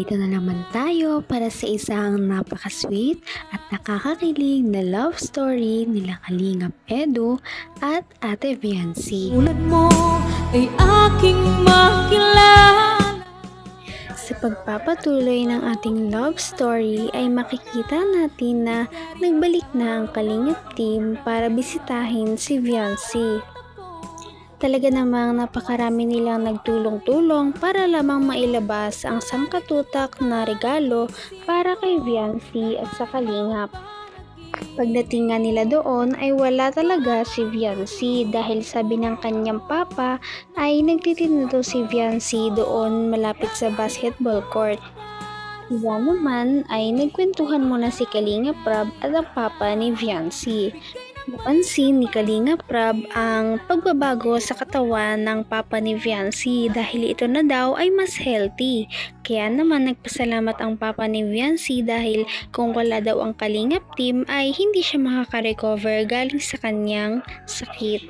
Narito na naman tayo para sa isang napaka-sweet at nakakakilig na love story nila Kalingap Edu at Ate Viancy. Tulad mo ay aking makilala. Sa pagpapatuloy ng ating love story ay makikita natin na nagbalik na ang Kalingap team para bisitahin si Viancy. Talaga namang napakarami nilang nagtulong-tulong para lamang mailabas ang sangkatutak na regalo para kay Viancy at sa Kalingap. Pagdating nga nila doon ay wala talaga si Viancy dahil sabi ng kanyang papa ay nagtitinda daw si Viancy doon malapit sa basketball court. Kaya naman ay nagkwentuhan muna si Kalingap Rab at ang papa ni Viancy. Napansin ni Kalingap Rab ang pagbabago sa katawan ng papa ni Viancy dahil ito na daw ay mas healthy. Kaya naman nagpasalamat ang papa ni Viancy dahil kung wala daw ang Kalingap team ay hindi siya makaka-recover galing sa kanyang sakit.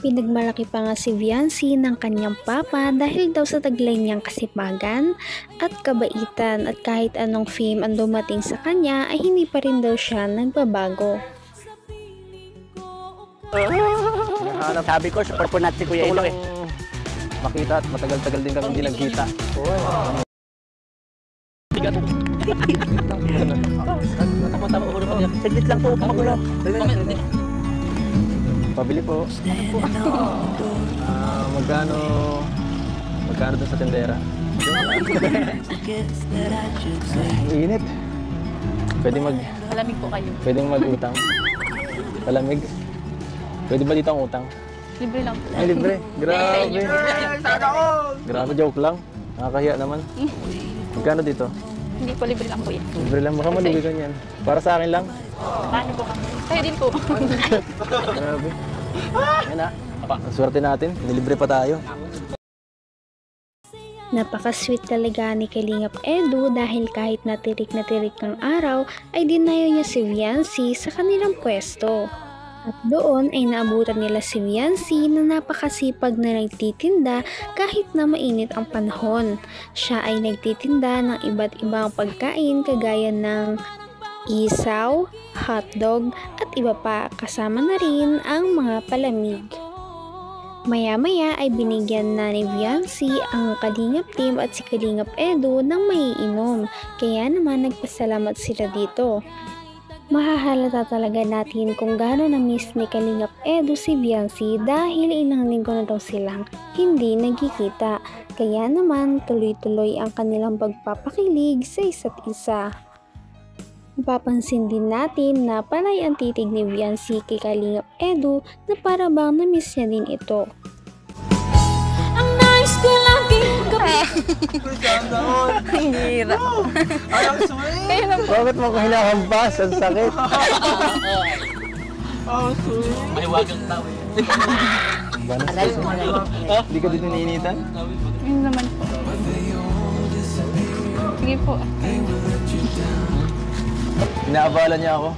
Pinagmalaki pa nga si Viancy ng kanyang papa dahil daw sa taglay niyang kasipagan at kabaitan at kahit anong fame ang dumating sa kanya ay hindi pa rin daw siya nagbabago. Sabi ko, support ko natin si Kuya Ilo eh. Makita at matagal-tagal din kami hindi nagkita. Saglit lang po, magulo. Pabili po. Magkano doon sa tendera? Init. Malamig po kayo. Pwedeng mag-utang. Palamig. Pwede ba dito ang utang? Libre lang po. Ay, libre. Grabe. Grabe, joke lang. Nakakahiya naman. Magkano dito? Hindi po, libre lang po yan. Libre lang. Baka malibre ka niyan. Para sa akin lang. Paano po kami? Kayo din po. Grabe. Yan na. Ang swerte natin. Nilibre pa tayo. Napaka-sweet talaga ni Kalingap Edu dahil kahit natirik ang araw ay dinayo niya si Viancy sa kanilang pwesto. At doon ay naabutan nila si Viancy na napakasipag na nagtitinda kahit na mainit ang panahon. Siya ay nagtitinda ng iba't ibang pagkain kagaya ng isaw, hotdog at iba pa, kasama na rin ang mga palamig. Maya-maya ay binigyan na ni Viancy ang Kalingap team at si Kalingap Edu ng maiinom, kaya naman nagpasalamat sila dito. Mahahalata talaga natin kung gaano na-miss ni Kalingap Edu si Viancy dahil ilang linggo na daw silang hindi nagkikita. Kaya naman tuloy-tuloy ang kanilang pagpapakilig sa isa't isa. Mapapansin din natin na panay ang titig ni Viancy kay Kalingap Edu na para bang na-miss niya din ito. Ang nice ko laging Ang hirap. Kayo na po. Bakit mo ko hinahampas? Ang sakit. May wagang tao eh. Hindi ka dito niinitan? Yun naman po. Sige po. Inaabala niya ako.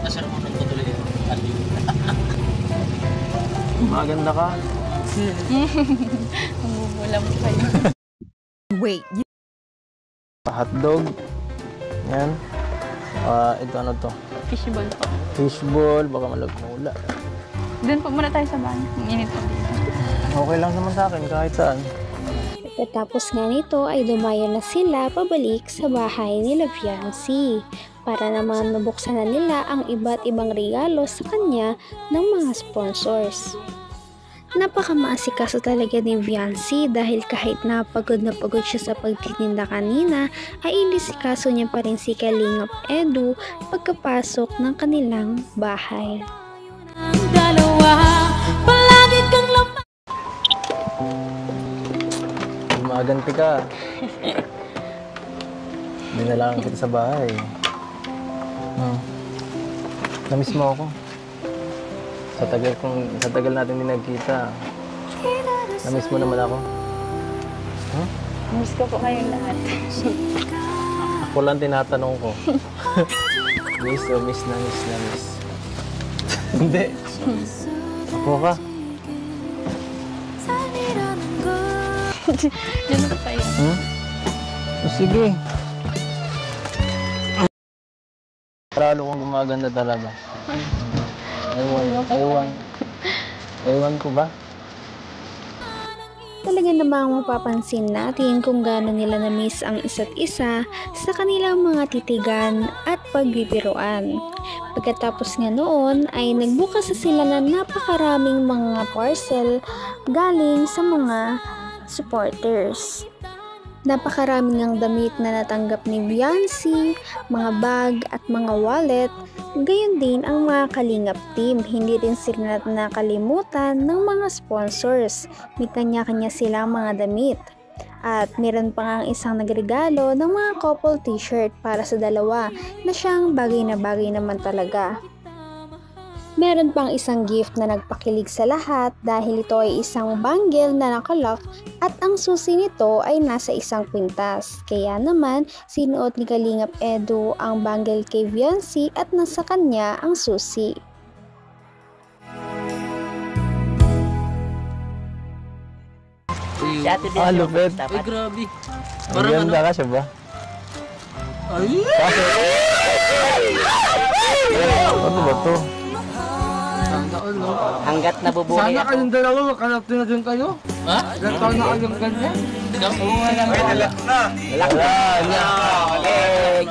Nasar mo nang tutuloy yun. Maganda ka. Bubula mo kayo. Wait, Hotdog. Yan. Ito ano to? Fishball po. Fishball. Baka malagmula. Doon po muna tayo sa bahay. Ang init po dito. Okay lang naman sa akin kahit saan. Pagkatapos nga nito ay dumayo na sila pabalik sa bahay nila Viancy para naman mabuksan na nila ang iba't ibang regalo sa kanya ng mga sponsors. Napakamaasikaso talaga ni Viancy dahil kahit na pagod siya sa pagtitinda kanina ay inisikaso niya pa rin si Kalingap Edu pagkapasok ng kanilang bahay. ang dalawa, palagi kang lamang. Maganti ka. Dinalaan kita sa bahay. Namiss mo ako. Sa tagal natin din nagkita. Namiss mo naman ako. Miss ko po kayong lahat. Ako lang tinatanong ko. Miss o miss na miss na miss. Hindi. Ako ka. Diyan na tayo. Sige. Lalo kong gumaganda talaga. Ewan ko ba? Talaga namang mapapansin natin kung gaano nila na-miss ang isa't isa sa kanilang mga titigan at pagbibiruan. Pagkatapos nga noon ay nagbukas na sila ng napakaraming mga parcel galing sa mga supporters. Napakaraming ang damit na natanggap ni Viancy, mga bag at mga wallet. Gayon din ang mga Kalingap team, hindi rin sila nakalimutan ng mga sponsors. May kanya-kanya silang mga damit. At meron pa nga isang nagregalo ng mga couple t-shirt para sa dalawa na siyang bagay na bagay naman talaga. Meron pang isang gift na nagpakilig sa lahat dahil ito ay isang bangle na nakalock at ang susi nito ay nasa isang kwintas. Kaya naman, sinuot ni Kalingap Edu ang bangle kay Viancy at nasa kanya ang susi. Si Ate Bianca. Lupit. Dapat. Grabe. Maganda ka siya ba? Ay! Ano ba to? Sana all, no? Hanggat nabubuhay Sana ako. kayong dalawa, makalapti na din kayo. Ha? Ilan taon na kayong ganyan?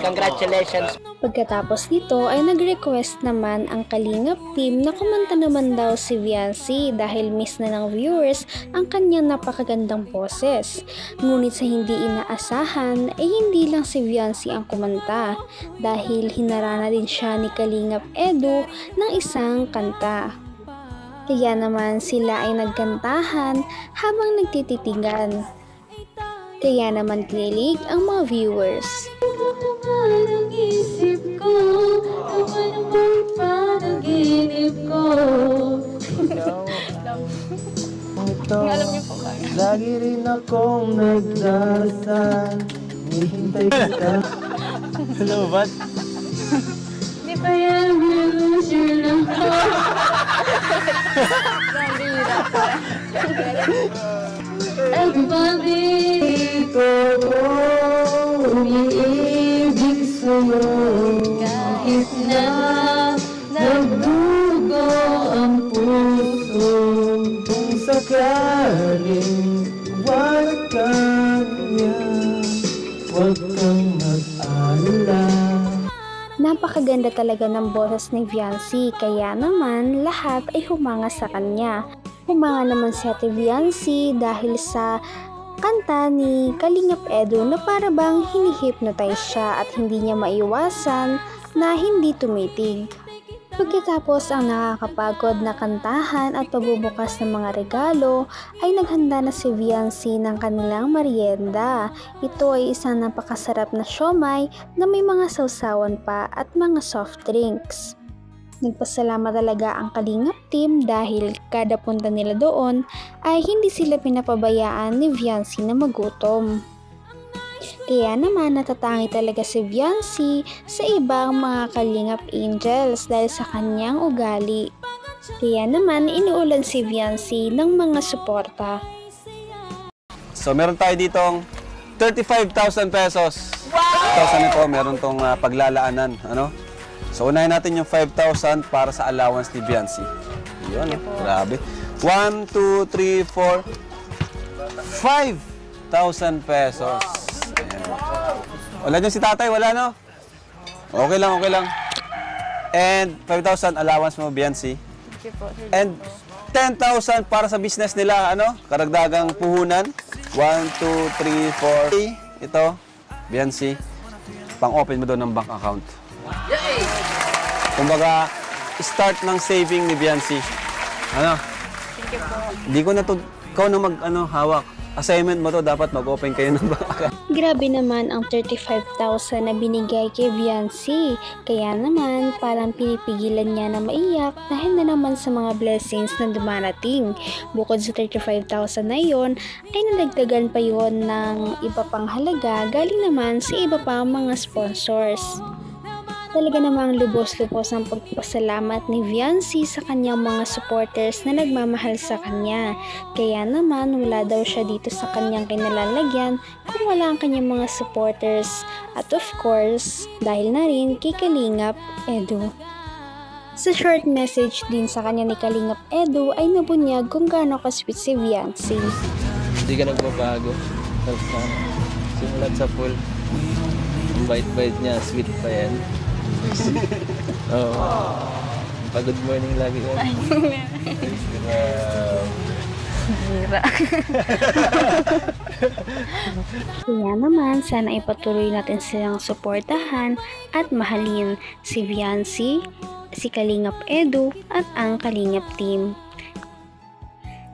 Congratulations. Pagkatapos nito ay nag-request naman ang Kalingap team na kumanta naman daw si Viancy dahil miss na ng viewers ang kanyang napakagandang boses. Ngunit sa hindi inaasahan ay hindi lang si Viancy ang kumanta dahil hinarana din siya ni Kalingap Edu ng isang kanta. Kaya naman sila ay nagkantahan habang nagtititigan. Kaya naman kinilig ang mga viewers. Ang isip ko, kung ano bang panaginip ko. Ito, Alam niyo po ba? lagi rin akong nagdasal. Hihintay kita. Hello, ba't? Di pa yan, loser na ako. Everybody ko umiibig sa'yo. Kahit na nagdugo ang puso. Kung sakaling wala ka niya, huwag kang mag-alala. Napakaganda talaga ng boses ni Viancy kaya naman lahat ay humanga sa kanya. Humanga naman si Ate Viancy dahil sa kanta ni Kalingap Edu na para bang hinihipnotize siya at hindi niya maiwasan na hindi tumitig. Pagkatapos ang nakakapagod na kantahan at pagbubukas ng mga regalo ay naghanda na si Viancy ng kanilang merienda. Ito ay isang napakasarap na siomai na may mga sausawan pa at mga soft drinks. Nagpasalamat talaga ang Kalingap team dahil kada punta nila doon ay hindi sila pinapabayaan ni Viancy na magutom. Kaya naman natatangi talaga si Viancy sa ibang mga Kalingap Angels dahil sa kanyang ugali. Kaya naman inuulan si Viancy ng mga suporta. So meron tayo ditong 35,000 pesos. Wow! 1,000 ito, meron tong paglalaanan. Ano? So unahin natin yung 5,000 para sa allowance ni Viancy. Yun, grabe. 1, 2, 3, 4, 5,000 pesos. Ayan. Wala nyo si tatay, wala no? Okay lang, okay lang. And 5,000 allowance mo, Viancy. Sige po, sir. And 10,000 para sa business nila, ano? Karagdagang puhunan. 1, 2, 3, 4. Ito, Viancy. Pang-open mo doon ng bank account. Kumbaga, start ng saving ni Viancy. Ano? Sige po. Hindi ko na to, ikaw na hawak. Assignment mo to, dapat mag-open kayo ng bank account. Grabe naman ang 35,000 na binigay kay Viancy. Kaya naman parang pinipigilan niya na maiyak dahil na naman sa mga blessings na dumarating. Bukod sa 35,000 na yon, ay nadagdagan pa yon ng iba pang halaga galing naman sa iba pang mga sponsors. Talaga namang lubos-lubos ang pagpasalamat ni Viancy sa kanyang mga supporters na nagmamahal sa kanya. Kaya naman wala daw siya dito sa kanyang kinalalagyan kung wala ang kanyang mga supporters. At of course, dahil na rin kay Kalingap Edu. Sa short message din sa kanya ni Kalingap Edu ay nabunyag kung gaano ka-sweet si Viancy. Hindi ka nagbabago. Simulat sa pool. Ang bait-bait niya, sweet pa yan. Oo. Pa-good morning lagi yan. Hira. Kaya naman, sana ipatuloy natin silang suportahan at mahalin si Viancy, si Kalingap Edu at ang Kalingap team.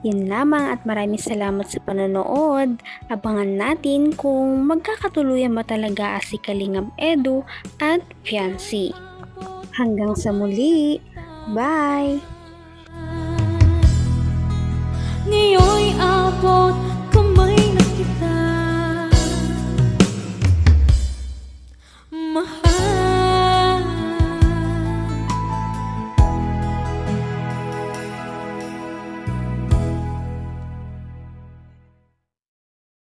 Yun lamang at maraming salamat sa panonood. Abangan natin kung magkakatuluyan ba talaga si Kalingap Edu at Viancy. Hanggang sa muli. Bye!